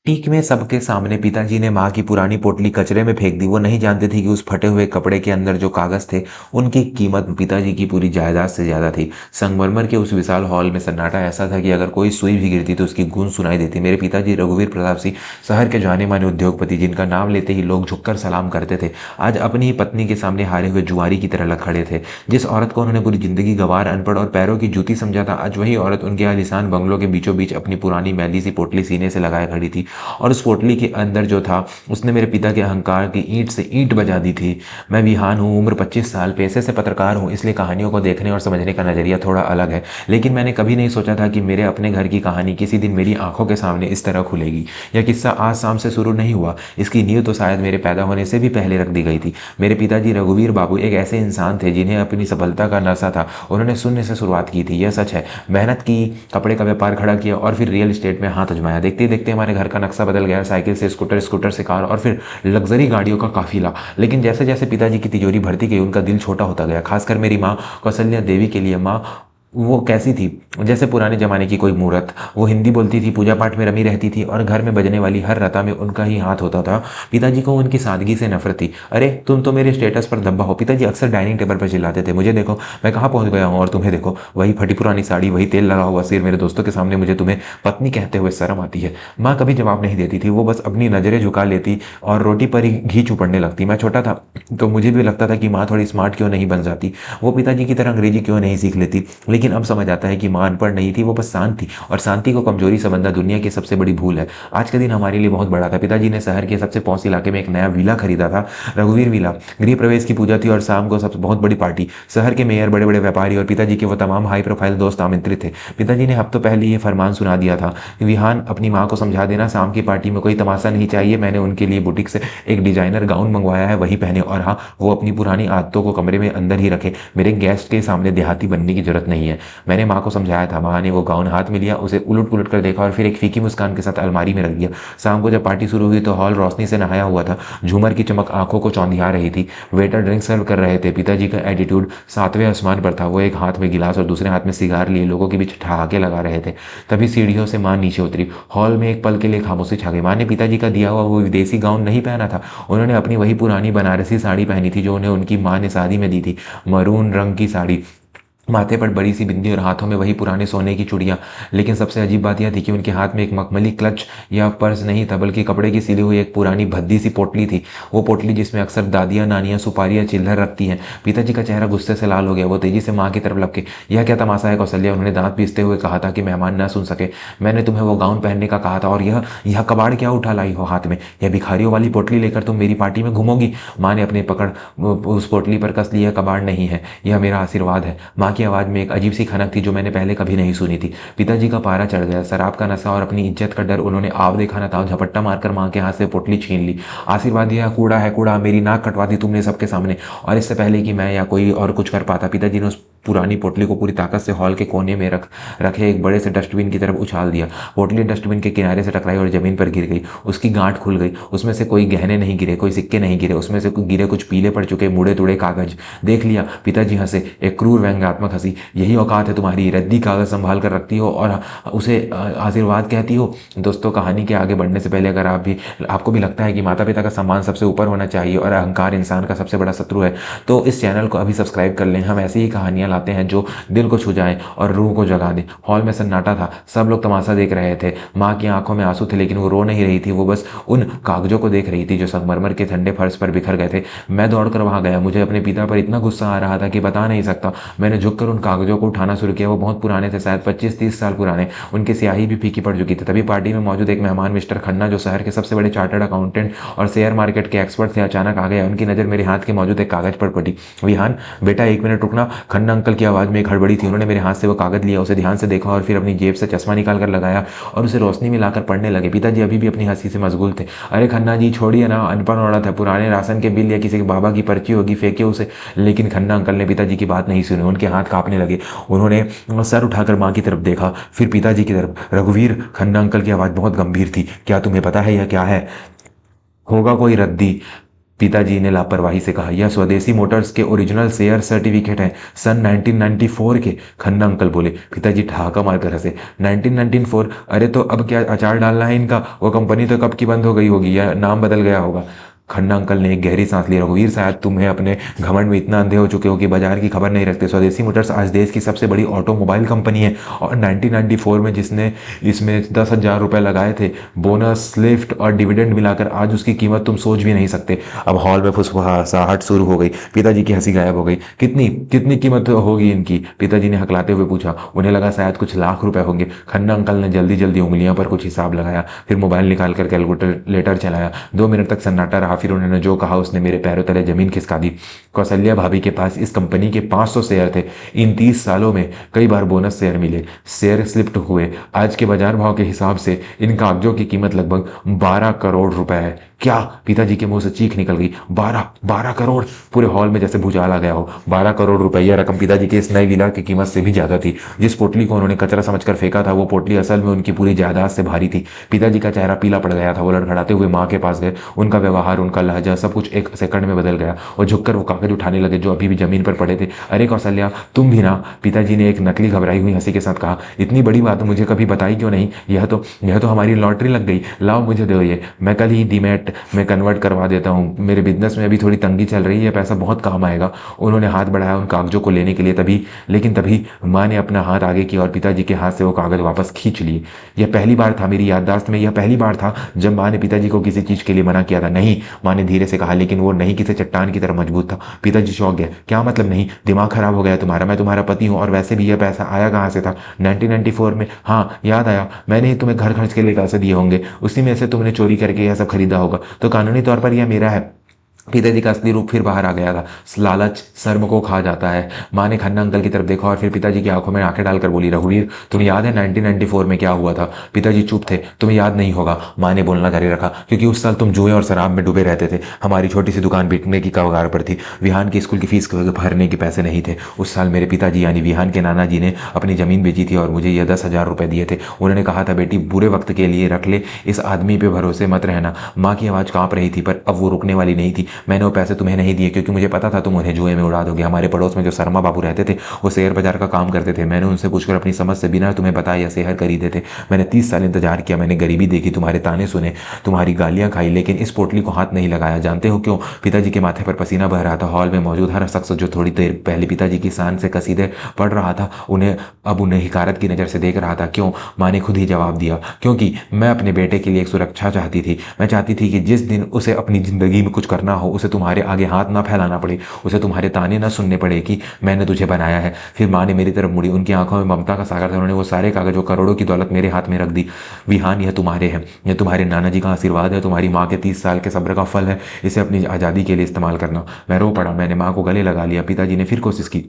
ठीक में सबके सामने पिताजी ने माँ की पुरानी पोटली कचरे में फेंक दी। वो नहीं जानते थे कि उस फटे हुए कपड़े के अंदर जो कागज थे उनकी कीमत पिताजी की पूरी जायदाद से ज्यादा थी। संगमरमर के उस विशाल हॉल में सन्नाटा ऐसा था कि अगर कोई सुई भी गिरती तो उसकी गूंज सुनाई देती। मेरे पिताजी रघुवीर प्रताप सिंह, शहर के जाने माने उद्योगपति, जिनका नाम लेते ही लोग झुककर सलाम करते थे, आज अपनी ही पत्नी के सामने हारे हुए जुआरी की तरह खड़े थे। जिस औरत को उन्होंने पूरी जिंदगी गंवार, अनपढ़ और पैरों की जूती समझा था, आज वही औरत उनके आलीशान बंगलों के बीचों बीच अपनी पुरानी मैली सी पोटली सीने से लगाए खड़ी थी। और उस पोटली के अंदर जो था उसने मेरे पिता के अहंकार की ईंट से ईंट बजा दी थी। मैं विहान हूँ, उम्र 25 साल, पेशे से पत्रकार हूँ, इसलिए कहानियों को देखने और समझने का नजरिया थोड़ा अलग है। लेकिन मैंने कभी नहीं सोचा था कि मेरे अपने घर की कहानी किसी दिन मेरी आंखों के सामने इस तरह खुलेगी। यह किस्सा आज शाम से शुरू नहीं हुआ, इसकी नींव तो शायद मेरे पैदा होने से भी पहले रख दी गई थी। मेरे पिताजी रघुवीर बाबू एक ऐसे इंसान थे जिन्हें अपनी सफलता का नशा था। उन्होंने शून्य से शुरुआत की थी, यह सच है। मेहनत की, कपड़े का व्यापार खड़ा किया और फिर रियल एस्टेट में हाथ आजमाया। देखते देखते हमारे घर का नक्शा बदल गया, साइकिल से स्कूटर, स्कूटर से कार और फिर लग्जरी गाड़ियों का काफिला। लेकिन जैसे जैसे पिताजी की तिजोरी भरती गई उनका दिल छोटा होता गया, खासकर मेरी माँ कौशल्या देवी के लिए। माँ वो कैसी थी, जैसे पुराने जमाने की कोई मूरत। वो हिंदी बोलती थी, पूजा पाठ में रमी रहती थी और घर में बजने वाली हर रता में उनका ही हाथ होता था। पिताजी को उनकी सादगी से नफरत थी। अरे तुम तो मेरे स्टेटस पर धब्बा हो, पिताजी अक्सर डाइनिंग टेबल पर चिल्लाते थे। मुझे देखो, मैं कहाँ पहुंच गया हूँ और तुम्हें देखो, वही फटी पुरानी साड़ी, वही तेल लगा हुआ सिर, मेरे दोस्तों के सामने मुझे तुम्हें पत्नी कहते हुए शर्म आती है। माँ कभी जवाब नहीं देती थी, वो बस अपनी नजरें झुका लेती और रोटी पर ही घी चुपड़ने लगती। मैं छोटा था तो मुझे भी लगता था कि माँ थोड़ी स्मार्ट क्यों नहीं बन जाती, वो पिताजी की तरह अंग्रेजी क्यों नहीं सीख लेती। लेकिन अब समझ आता है कि माँ अनपढ़ नहीं थी, वो बस शांत थी, और शांति को कमजोरी समझना दुनिया की सबसे बड़ी भूल है। आज का दिन हमारे लिए बहुत बड़ा था। पिताजी ने शहर के सबसे पौष इलाके में एक नया विला खरीदा था, रघुवीर विला। गृह प्रवेश की पूजा थी और शाम को सबसे बहुत बड़ी पार्टी। शहर के मेयर, बड़े बड़े व्यापारी और पिताजी के वो तमाम हाई प्रोफाइल दोस्त आमंत्रित थे। पिताजी ने हफ्तों पहले ये फरमान सुना दिया था, विहान अपनी माँ को समझा देना शाम की पार्टी में कोई तमाशा नहीं चाहिए। मैंने उनके लिए बुटीक से एक डिजाइनर गाउन मंगवाया है, वही पहने। और हाँ, वो अपनी पुरानी आदतों को कमरे में अंदर ही रखे। मेरे गेस्ट के सामने देहाती बनने की जरूरत नहीं है। मैंने माँ को समझाया था। माँ ने वो गाउन हाथ में लिया, उसे उलट पुलट कर देखा और फिर एक फीकी मुस्कान के साथ अलमारी में रख दिया। शाम को जब पार्टी शुरू हुई तो हॉल रोशनी से नहाया हुआ था। झूमर की चमक आंखों को चौंधिया रही थी। वेटर ड्रिंक सर्व कर रहे थे। पिताजी का एटीट्यूड सातवें आसमान पर था। वो एक हाथ में गिलास और दूसरे हाथ में सिगार लिए लोगों के बीच ठहाके लगा रहे थे। तभी सीढ़ियों से माँ नीचे उतरी। हॉल में एक पल के लिए खामोशी छा गई। माँ ने पिताजी का दिया हुआ वो विदेशी गाउन नहीं पहना था, उन्होंने अपनी वही पुरानी बनारसी साड़ी पहनी थी जो उन्हें उनकी माँ ने शादी में दी थी। मरून रंग की साड़ी, माथे पर बड़ी सी बिंदी और हाथों में वही पुराने सोने की चूड़ियां। लेकिन सबसे अजीब बात यह थी कि उनके हाथ में एक मखमली क्लच या पर्स नहीं था, बल्कि कपड़े की सिली हुई एक पुरानी भद्दी सी पोटली थी। वो पोटली जिसमें अक्सर दादियां, नानियां सुपारियां, चिल्लर रखती हैं। पिताजी का चेहरा गुस्से से लाल हो गया। वो तेजी से माँ की तरफ लपके। यह क्या तमाशा है कौशल्या, उन्होंने दांत पीसते हुए कहा था कि मेहमान न सुन सके। मैंने तुम्हें वो गाउन पहनने का कहा था, और यह कबाड़ क्या उठा लाई हो हाथ में? यह भिखारियों वाली पोटली लेकर तुम मेरी पार्टी में घूमोगी? माँ ने अपने पकड़ उस पोटली पर कस लिया। कबाड़ नहीं है, यह मेरा आशीर्वाद है। माँ की आवाज में एक अजीब सी खनक थी जो मैंने पहले कभी नहीं सुनी थी। पिताजी का पारा चढ़ गया। शराब का नशा और अपनी इज्जत का डर, उन्होंने आव देखा न था, झपट्टा मारकर माँ के हाथ से पोटली छीन ली। आशीर्वाद दिया, कूड़ा है कूड़ा, मेरी नाक कटवा दी तुमने सबके सामने, और इससे पहले कि मैं या कोई और कुछ कर पाता, पिताजी ने उस पुरानी पोटली को पूरी ताकत से हॉल के कोने में रखे एक बड़े से डस्टबिन की तरफ उछाल दिया। पोटली डस्टबिन के किनारे से टकराई और जमीन पर गिर गई। उसकी गांठ खुल गई। उसमें से कोई गहने नहीं गिरे, कोई सिक्के नहीं गिरे, उसमें से गिरे कुछ पीले पड़ चुके मुड़े तुड़े कागज। देख लिया, पिताजी हंसे, एक क्रूर व्यंग्यात्मक हंसी। यही औकात है तुम्हारी, रद्दी कागज संभाल कर रखती हो और उसे आशीर्वाद कहती हो। दोस्तों, कहानी के आगे बढ़ने से पहले अगर आपको भी लगता है कि माता पिता का सम्मान सबसे ऊपर होना चाहिए और अहंकार इंसान का सबसे बड़ा शत्रु है, तो इस चैनल को अभी सब्सक्राइब कर लें। हम ऐसी ही कहानियां लाते हैं जो दिल को छू जाएं और रूह को जगा दें। हॉल में सन्नाटा था, सब लोग तमाशा देख रहे थे। माँ की आंखों में आंसू थे, लेकिन वो रो नहीं रही थी, वो बस उन कागजों को देख रही थी जो संगमरमर के ठंडे फर्श पर बिखर गए थे। मैं दौड़कर वहां गया। मुझे अपने पिता पर इतना गुस्सा आ रहा था कि बता नहीं सकता। मैंने झुककर उन कागजों को उठाना शुरू किया। वो बहुत पुराने थे, शायद 25-30 साल पुराने। उनकी स्याही भी फीकी पड़ चुकी थी। तभी पार्टी में मौजूद एक मेहमान, मिस्टर खन्ना, जो शहर के सबसे बड़े चार्टर्ड अकाउंटेंट और शेयर मार्केट के एक्सपर्ट थे, अचानक आ गया। उनकी नजर मेरे हाथ के मौजूद एक कागज पर पड़ी। विहान बेटा, एक मिनट रुकना। खन्ना अंकल की आवाज में एक हड़बड़ी थी। उन्होंने मेरे हाथ से वो कागज लिया, उसे ध्यान से देखा और फिर अपनी जेब से चश्मा निकाल कर लगाया और उसे रोशनी में लाकर पढ़ने लगे। पिताजी अभी भी अपनी हंसी से मशगूल थे। अरे खन्ना जी, छोड़िए ना, अनपढ़ औरत है, पुराने राशन के बिल या किसी के बाबा की पर्ची होगी, फेंके उसे। लेकिन खन्ना अंकल ने पिताजी की बात नहीं सुनी। उनके हाथ कांपने लगे। उन्होंने सर उठाकर माँ की तरफ देखा, फिर पिताजी की तरफ। रघुवीर, खन्ना अंकल की आवाज बहुत गंभीर थी, क्या तुम्हें पता है यह क्या है? होगा कोई रद्दी, पिताजी ने लापरवाही से कहा, यह स्वदेशी मोटर्स के ओरिजिनल शेयर सर्टिफिकेट हैं, सन 1994 के। खन्ना अंकल बोले। पिताजी ठहाका मारकर हंसे। 1994? अरे तो अब क्या अचार डालना है इनका? वो कंपनी तो कब की बंद हो गई होगी या नाम बदल गया होगा। खन्ना अंकल ने एक गहरी सांस ली। रघुवीर, शायद तुम्हें अपने घमंड में इतना अंधे हो चुके हो कि बाजार की खबर नहीं रखते। स्वदेशी मोटर्स आज देश की सबसे बड़ी ऑटोमोबाइल कंपनी है और 1994 में जिसने इसमें 10,000 रुपए लगाए थे, बोनस, लिफ्ट और डिविडेंड मिलाकर आज उसकी कीमत तुम सोच भी नहीं सकते। अब हॉल में फुसफुसाहट शुरू हो गई। पिताजी की हंसी गायब हो गई। कितनी कितनी कीमत होगी इनकी? पिताजी ने हकलाते हुए पूछा। उन्हें लगा शायद कुछ लाख रुपए होंगे। खन्ना अंकल ने जल्दी जल्दी उंगलियों पर कुछ हिसाब लगाया, फिर मोबाइल निकालकर कैलकुलेटर चलाया। 2 मिनट तक सन्नाटा रहा, फिर उन्होंने जो कहा उसने मेरे पैरों तले जमीन खिसका दी। कौशल्या भाभी के पास इस कंपनी के 500 शेयर थे। इन 30 सालों में कई बार बोनस शेयर मिले, शेयर स्लिप्ट हुए। आज के बाजार भाव के हिसाब से इन कागजों की कीमत लगभग 12 करोड़ रुपए है। क्या? पिताजी के मुंह से चीख निकल गई। 12 करोड़! पूरे हॉल में जैसे भूचाल आ गया हो। 12 करोड़ रुपए, यह रकम पिताजी के इस नई विला की कीमत से भी ज्यादा थी। जिस पोटली को उन्होंने कचरा समझकर फेंका था, वो पोटली असल में उनकी पूरी जायदाद से भारी थी। पिताजी का चेहरा पीला पड़ गया था। वो लड़खड़ाते हुए माँ के पास गए। उनका व्यवहार, उनका लहजा, सब कुछ एक सेकंड में बदल गया। और झुककर वो कागज उठाने लगे जो अभी भी जमीन पर पड़े थे। अरे कौशल्या, तुम भी ना? पिताजी ने एक नकली घबराई हुई हंसी के साथ कहा। इतनी बड़ी बात मुझे कभी बताई क्यों नहीं? यह तो हमारी लॉटरी लग गई। लाओ मुझे दो ये, मैं कल ही डीमैट में कन्वर्ट करवा देता हूँ। मेरे बिजनेस में अभी थोड़ी तंगी चल रही है, पैसा बहुत काम आएगा। उन्होंने हाथ बढ़ाया उन कागजों को लेने के लिए, तभी माँ ने अपना हाथ आगे किया और पिताजी के हाथ से वो कागज वापस खींच लिए। यह पहली बार था मेरी याददाश्त में, यह पहली बार था जब माँ ने पिताजी को किसी चीज के लिए मना किया था। नहीं, माँ ने धीरे से कहा, लेकिन वो नहीं किसी चट्टान की तरह मजबूत था। पिताजी चौंक गए। क्या मतलब नहीं? दिमाग खराब हो गया तुम्हारा? मैं तुम्हारा पति हूँ, और वैसे भी यह पैसा आया कहाँ से था? 1994 में? हाँ याद आया, मैंने ही तुम्हें घर खर्च के लिए पैसे दिए होंगे, उसी में से तुमने चोरी करके यह सब खरीदा होगा, तो कानूनी तौर पर यह मेरा है। पिताजी का असली रूप फिर बाहर आ गया था। लालच शर्म को खा जाता है। माँ ने खन्ना अंकल की तरफ देखा और फिर पिताजी की आंखों में आंखें डालकर बोली, रघुवीर, तुम्हें याद है 1994 में क्या हुआ था? पिताजी चुप थे। तुम्हें याद नहीं होगा, माँ ने बोलना जारी रखा, क्योंकि उस साल तुम जुए और शराब में डूबे रहते थे। हमारी छोटी सी दुकान बिकने की कगार पर थी। विहान की स्कूल की फीस भरने के पैसे नहीं थे। उस साल मेरे पिताजी यानी विहान के नाना जी ने अपनी जमीन बेची थी और मुझे यह 10,000 रुपए दिए थे। उन्होंने कहा था, बेटी बुरे वक्त के लिए रख ले, इस आदमी पे भरोसे मत रहना। माँ की आवाज कांप रही थी, पर अब वो रुकने वाली नहीं थी। मैंने वो पैसे तुम्हें नहीं दिए क्योंकि मुझे पता था तुम उन्हें जुए में उड़ा दोगे। हमारे पड़ोस में जो शर्मा बाबू रहते थे, वो शेयर बाजार का काम करते थे। मैंने उनसे पूछकर अपनी समझ से बिना तुम्हें बताया यह शेयर खरीदे थे। मैंने 30 साल इंतजार किया, मैंने गरीबी देखी, तुम्हारे ताने सुने, तुम्हारी गालियां खाई, लेकिन इस पोटली को हाथ नहीं लगाया। जानते हो क्यों? पिताजी के माथे पर पसीना बह रहा था। हॉल में मौजूद हर शख्स जो थोड़ी देर पहले पिताजी की शान से कसीदे पढ़ रहा था, उन्हें हिकारत की नज़र से देख रहा था। क्यों? माँ ने खुद ही जवाब दिया, क्योंकि मैं अपने बेटे के लिए एक सुरक्षा चाहती थी। मैं चाहती थी कि जिस दिन उसे अपनी जिंदगी में कुछ करना हो, उसे तुम्हारे आगे हाथ ना फैलाना पड़े, उसे तुम्हारे ताने ना सुनने पड़े कि मैंने तुझे बनाया है। फिर माँ ने मेरी तरफ मुड़ी। उनकी आंखों में ममता का सागर था। उन्होंने वो सारे कागज, वो करोड़ों की दौलत मेरे हाथ में रख दी। विहान, यह तुम्हारे हैं, यह तुम्हारे नाना जी का आशीर्वाद है, तुम्हारी माँ के 30 साल के सब्र का फल है। इसे अपनी आज़ादी के लिए इस्तेमाल करना। मैं रो पड़ा। मैंने माँ को गले लगा लिया। पिताजी ने फिर कोशिश की।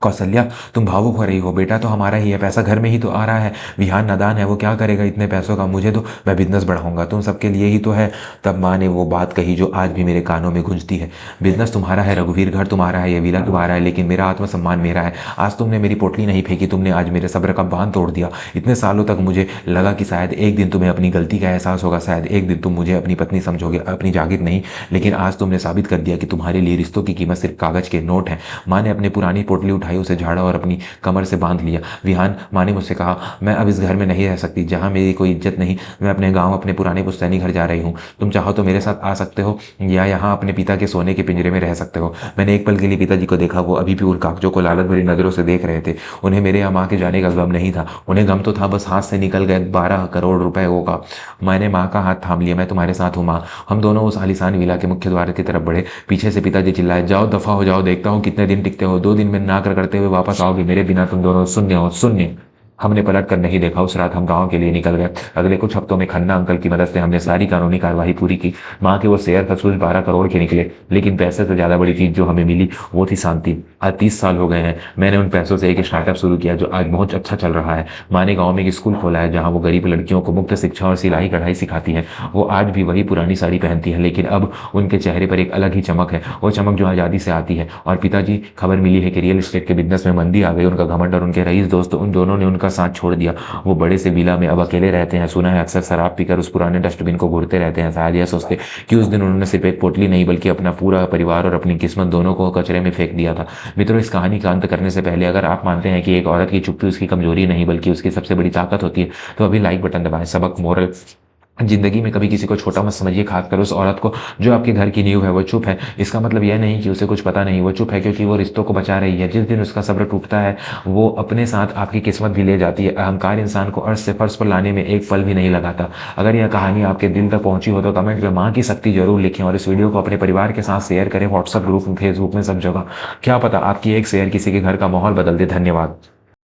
कौशल्या, तुम भावुक हो रही हो। बेटा तो हमारा ही है, पैसा घर में ही तो आ रहा है। विहान नादान है, वो क्या करेगा इतने पैसों का? मुझे दो, मैं बिजनेस बढ़ाऊंगा, तुम सबके लिए ही तो है। तब माँ ने वो बात कही जो आज भी मेरे कानों में गूंजती है। बिजनेस तुम्हारा है रघुवीर, घर तुम्हारा है, ये विला तुम्हारा है, लेकिन मेरा आत्मसम्मान मेरा है। आज तुमने मेरी पोटली नहीं फेंकी, तुमने आज मेरे सब्र का बांध तोड़ दिया। इतने सालों तक मुझे लगा कि शायद एक दिन तुम्हें अपनी गलती का एहसास होगा, शायद एक दिन तुम मुझे अपनी पत्नी समझोगे, अपनी जागीर नहीं। लेकिन आज तुमने साबित कर दिया कि तुम्हारे लिए रिश्तों की कीमत सिर्फ कागज के नोट है। माँ ने अपनी पुरानी पोटली उठाई, उसे झाड़ा और अपनी कमर से बांध लिया। विहान, माँ ने मुझसे कहा, मैं अब इस घर में नहीं रह सकती जहाँ मेरी कोई इज्जत नहीं। मैं अपने गांव, अपने पुराने पुश्तैनी घर जा रही हूँ। तुम चाहो तो मेरे साथ आ सकते हो, या यहाँ अपने पिता के सोने के पिंजरे में रह सकते हो। मैंने एक पल के लिए पिताजी को देखा। वो अभी भी उन कागजों को लालच भरी नजरों से देख रहे थे। उन्हें मेरे या माँ के जाने का गम नहीं था। उन्हें गम तो था, बस हाथ से निकल गए 12 करोड़ रुपए का। मैंने माँ का हाथ थाम लिया। मैं तुम्हारे साथ हूँ माँ। हम दोनों उस आलीशान विला के मुख्य द्वार की तरफ बढ़े। पीछे से पिताजी चिल्लाए, जाओ दफा हो जाओ, देखता हूँ कितने दिन टिकते हो। 2 दिन में ना करते हुए वापस आओगे मेरे बिना, तुम दोनों शून्य हो, शून्य। हमने पलट कर नहीं देखा। उस रात हम गांव के लिए निकल गए। अगले कुछ हफ्तों में खन्ना अंकल की मदद से हमने सारी कानूनी कार्यवाही पूरी की। माँ के वो शेयर सचमुच 12 करोड़ के निकले, लेकिन पैसे से ज्यादा बड़ी चीज जो हमें मिली वो थी शांति। आज 30 साल हो गए हैं। मैंने उन पैसों से एक स्टार्टअप शुरू किया जो आज बहुत अच्छा चल रहा है। माँ ने गाँव में एक स्कूल खोला है जहाँ वो गरीब लड़कियों को मुफ्त शिक्षा और सिलाई कढ़ाई सिखाती है। वो आज भी वही पुरानी साड़ी पहनती है, लेकिन अब उनके चेहरे पर एक अलग ही चमक है, वो चमक जो आज़ादी से आती है। और पिताजी, खबर मिली है कि रियल एस्टेट के बिजनेस में मंदी आ गई। उनका घमंड और उनके रईस दोस्त, उन दोनों ने उनका का साथ छोड़ दिया। वो बड़े से विला में अब अकेले रहते हैं। सुना है अक्सर शराब पीकर उस पुराने डस्टबिन को घूरते रहते हैं। शायद यह सोचते कि उस दिन उन्होंने सिर्फ एक पोटली नहीं बल्कि अपना पूरा परिवार और अपनी किस्मत दोनों को कचरे में फेंक दिया था। मित्रों, इस कहानी का अंत करने से पहले अगर आप मानते हैं कि एक औरत की चुप्पी उसकी कमजोरी नहीं बल्कि उसकी सबसे बड़ी ताकत होती है, तो अभी लाइक बटन दबाएं। सबक मोरल, जिंदगी में कभी किसी को छोटा मत समझिए, खासकर उस औरत को जो आपके घर की नींव है। वो चुप है, इसका मतलब यह नहीं कि उसे कुछ पता नहीं। वो चुप है क्योंकि वो रिश्तों को बचा रही है। जिस दिन उसका सब्र टूटता है, वो अपने साथ आपकी किस्मत भी ले जाती है। अहंकार इंसान को अर्श से फर्श पर लाने में एक पल भी नहीं लगाता। अगर यह कहानी आपके दिल तक पहुंची हो तो कमेंट में माँ की शक्ति जरूर लिखें, और इस वीडियो को अपने परिवार के साथ शेयर करें, व्हाट्सएप ग्रुप में, फेसबुक में, सब जगह। क्या पता आपकी एक शेयर किसी के घर का माहौल बदल दे। धन्यवाद।